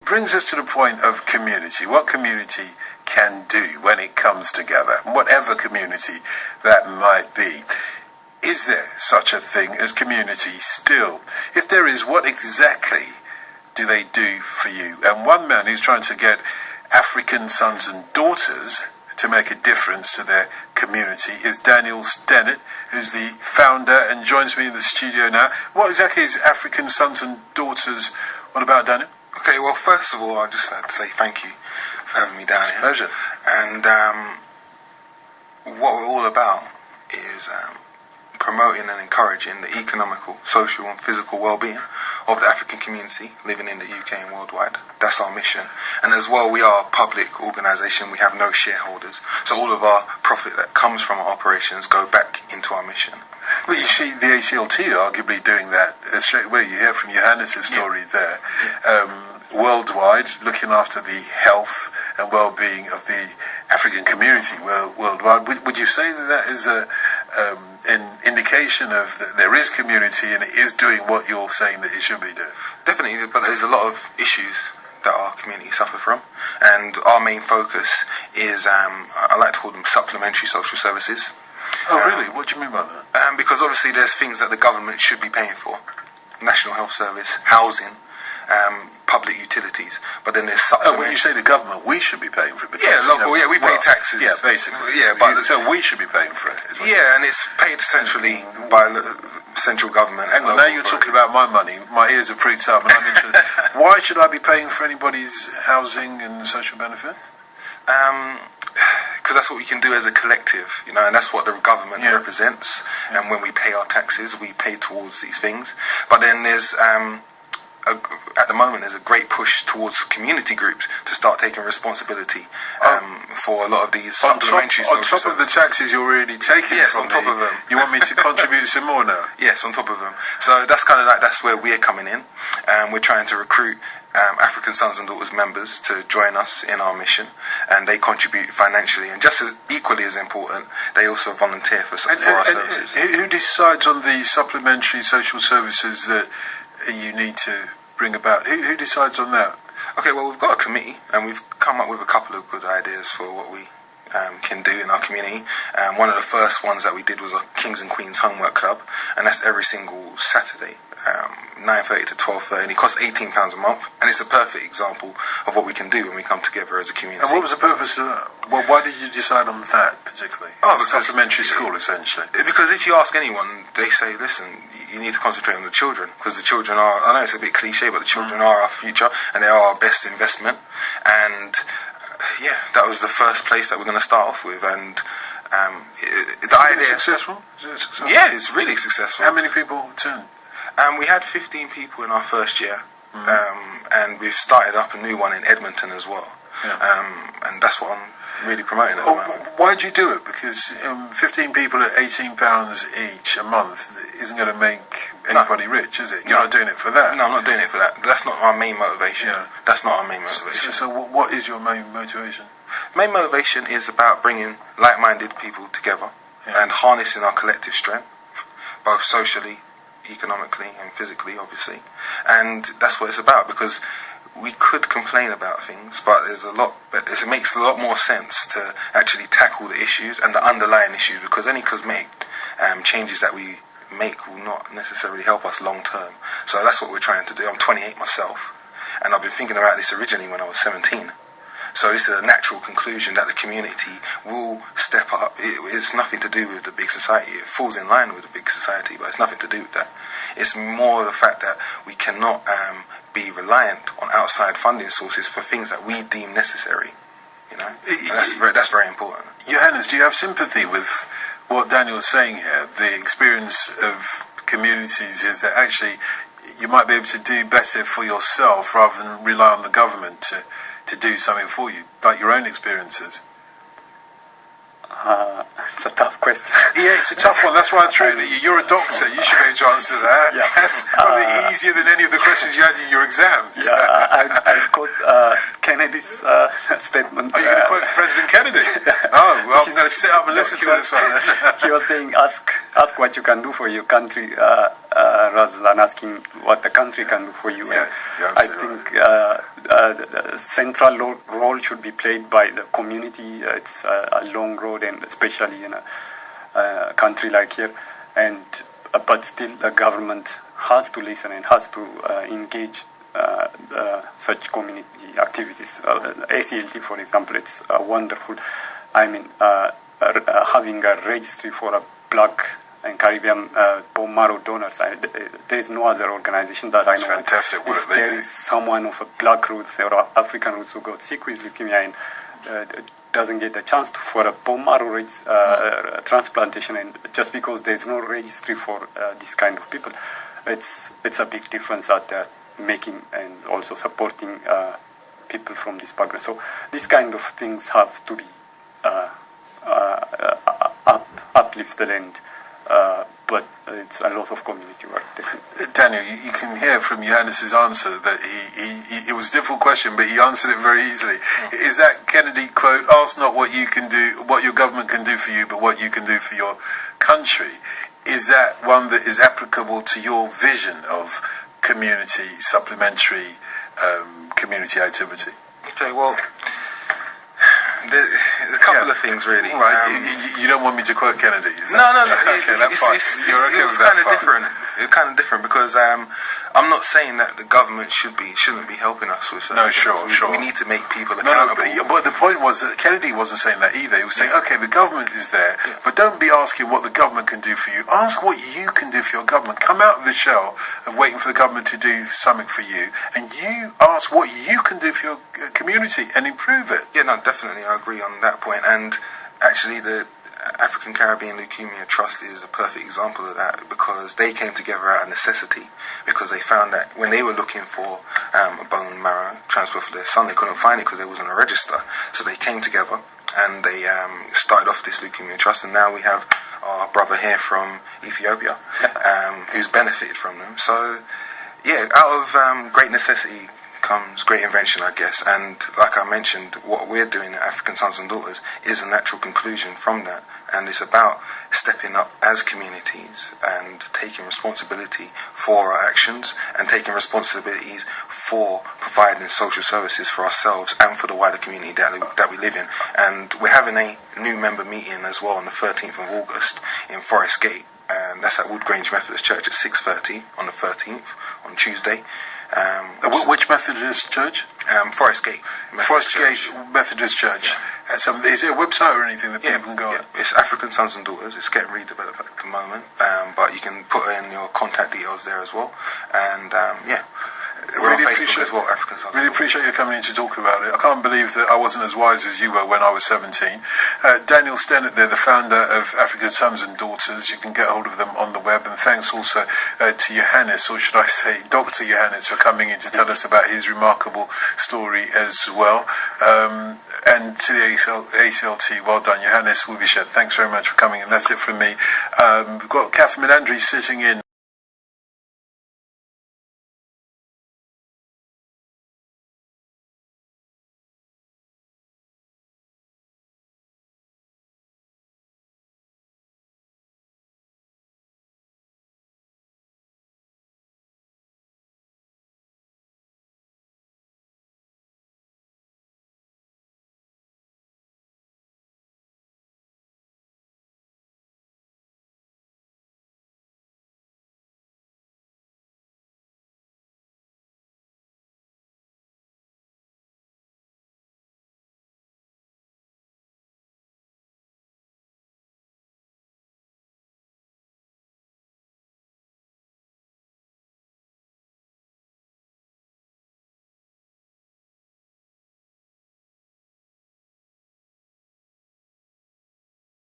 brings us to the point of community. What community can do when it comes together, whatever community that might be. Is there such a thing as community still? If there is, what exactly do they do for you? And one man who's trying to get African sons and daughters to make a difference to their community is Daniel Stennett, who's the founder and joins me in the studio now. What exactly is African sons and daughters all about, Daniel? Okay, well, first of all, I'd just like to say thank you for having me down here. Pleasure. And what we're all about is promoting and encouraging the economical, social and physical well-being of the African community living in the UK and worldwide. That's our mission. And as well, we are a public organisation. We have no shareholders. So all of our profit that comes from our operations go back into our mission. Well, you see the ACLT arguably doing that straight away. You hear from Johannes' story there. Worldwide, looking after the health and well-being of the African community worldwide. Would you say that is an indication of that there is community and it is doing what you're saying that it should be doing? Definitely, but there's a lot of issues that our community suffer from, and our main focus is, I like to call them supplementary social services. Oh, really? What do you mean by that? Because obviously there's things that the government should be paying for. National Health Service, housing, public utilities, but then there's supplementary. When you say the government, we should be paying for it. Because, local, we pay taxes. Yeah, basically. Yeah, but so we should be paying for it. And it's paid centrally by the central government. Hang on, now you're talking about my money. My ears are pricked up and I'm interested. Why should I be paying for anybody's housing and social benefit? Because that's what we can do as a collective, and that's what the government represents. And when we pay our taxes, we pay towards these things. But then there's at the moment there's a great push towards community groups to start taking responsibility for a lot of these supplementary social services. On top of the taxes you're already taking from on top of them. You want me to contribute some more now? Yes, on top of them. So that's kind of that's where we're coming in. We're trying to recruit African Sons and Daughters members to join us in our mission, and they contribute financially, and just as equally as important, they also volunteer for our services. Who decides on the supplementary social services that you need to bring about? Who decides on that? Okay, well, we've got a committee, and we've come up with a couple of good ideas for what we can do in our community. One of the first ones that we did was a Kings and Queens Homework Club, and that's every single Saturday, 9:30 to 12:30, and it costs £18 a month, and it's a perfect example of what we can do when we come together as a community. And what was the purpose of that? Well, why did you decide on that particularly? Supplementary school, essentially. Because if you ask anyone, they say, listen, you need to concentrate on the children, because the children are, I know it's a bit cliche, but the children are our future, and they are our best investment. And that was the first place that we're going to start off with. And the idea. Successful? Is it successful? Yeah, it's really successful. How many people attend? We had 15 people in our first year, and we've started up a new one in Edmonton as well. And that's what I'm really promoting at the moment. Why do you do it? Because 15 people at £18 each a month isn't going to make anybody rich, is it? You're not doing it for that. No, I'm not doing it for that. That's not our main motivation. That's not our main motivation. So what is your main motivation? Main motivation is about bringing like-minded people together and harnessing our collective strength, both socially, economically and physically, obviously. And that's what it's about, because we could complain about things, but it makes a lot more sense to actually tackle the issues and the underlying issues, because any cosmetic changes that we make will not necessarily help us long term. So that's what we're trying to do. I'm 28 myself, and I've been thinking about this originally when I was 17. So this is a natural conclusion that the community will step up. It's nothing to do with the big society. It falls in line with the big society, but it's nothing to do with that. It's more the fact that we cannot be reliant on outside funding sources for things that we deem necessary. That's very important. Johannes, do you have sympathy with what Daniel is saying here? The experience of communities is that actually you might be able to do better for yourself rather than rely on the government to do something for you, like your own experiences. It's a tough question. Yeah, it's a tough one. That's why I threw it at you. You're a doctor. You should be able to answer that. That's probably easier than any of the questions you had in your exams. I quote Kennedy's statement. Are you going to quote President Kennedy? Oh, well, I'm going to sit up and listen to this one. He was saying, ask what you can do for your country rather than asking what the country can do for you. Yeah, I think the central role should be played by the community. It's a long road, and especially in a country like here. And but still, the government has to listen and has to engage such community activities. ACLT, for example, it's wonderful. I mean, having a registry for a Black and Caribbean bone marrow donors. There is no other organization that I know. Fantastic work. If there is someone of a Black roots or African roots who got sick with leukemia and doesn't get a chance for a bone marrow transplantation, and just because there is no registry for this kind of people, it's a big difference that they're making, and also supporting people from this background. So these kind of things have to be uplifted, and but it's a lot of community work. Daniel, you can hear from Johannes' answer that it was a difficult question, but he answered it very easily. Is that Kennedy quote, ask not what you can do, what your government can do for you, but what you can do for your country? Is that one that is applicable to your vision of community, supplementary community activity? Okay, well, there's a couple of things really. Right, you don't want me to quote Kennedy? No. Okay, that's fine. You're okay with that part? It's kind of different because I'm not saying that the government shouldn't be helping us with. No, sure. We need to make people accountable. But the point was that Kennedy wasn't saying that either. He was saying, okay, the government is there, but don't be asking what the government can do for you. Ask what you can do for your government. Come out of the shell of waiting for the government to do something for you, and you ask what you can do for your community and improve it. Yeah, no, definitely, I agree on that point. And actually, the African Caribbean Leukemia Trust is a perfect example of that, because they came together out of necessity, because they found that when they were looking for a bone marrow transfer for their son, they couldn't find it because there wasn't a register. So they came together and they started off this Leukemia Trust, and now we have our brother here from Ethiopia who's benefited from them. So yeah, out of great necessity comes great invention, I guess. And like I mentioned, what we're doing at African Sons and Daughters is a natural conclusion from that, and it's about stepping up as communities and taking responsibility for our actions and taking responsibilities for providing social services for ourselves and for the wider community that we live in. And we're having a new member meeting as well on the 13th of August in Forest Gate, and that's at Woodgrange Methodist Church at 6:30 on the 13th, on Tuesday. Which Methodist church? Forest Gate. Forest Gate Methodist Church. Yeah. Is it a website or anything that people can go on? It's African Sons and Daughters. It's getting redeveloped at the moment, but you can put in your contact details there as well. And we're on Facebook as well, African Sons. Really appreciate you coming in to talk about it. I can't believe that I wasn't as wise as you were when I was 17. Daniel Stennett, they're the founder of African Sons and Daughters. You can get hold of them on the web. And thanks also to Johannes, or should I say Dr. Johannes, for coming in to tell us about his remarkable story as well. And to the ACLT, well done, Johannes Wubishet. Thanks very much for coming in. That's it from me. We've got Catherine Andrews sitting in.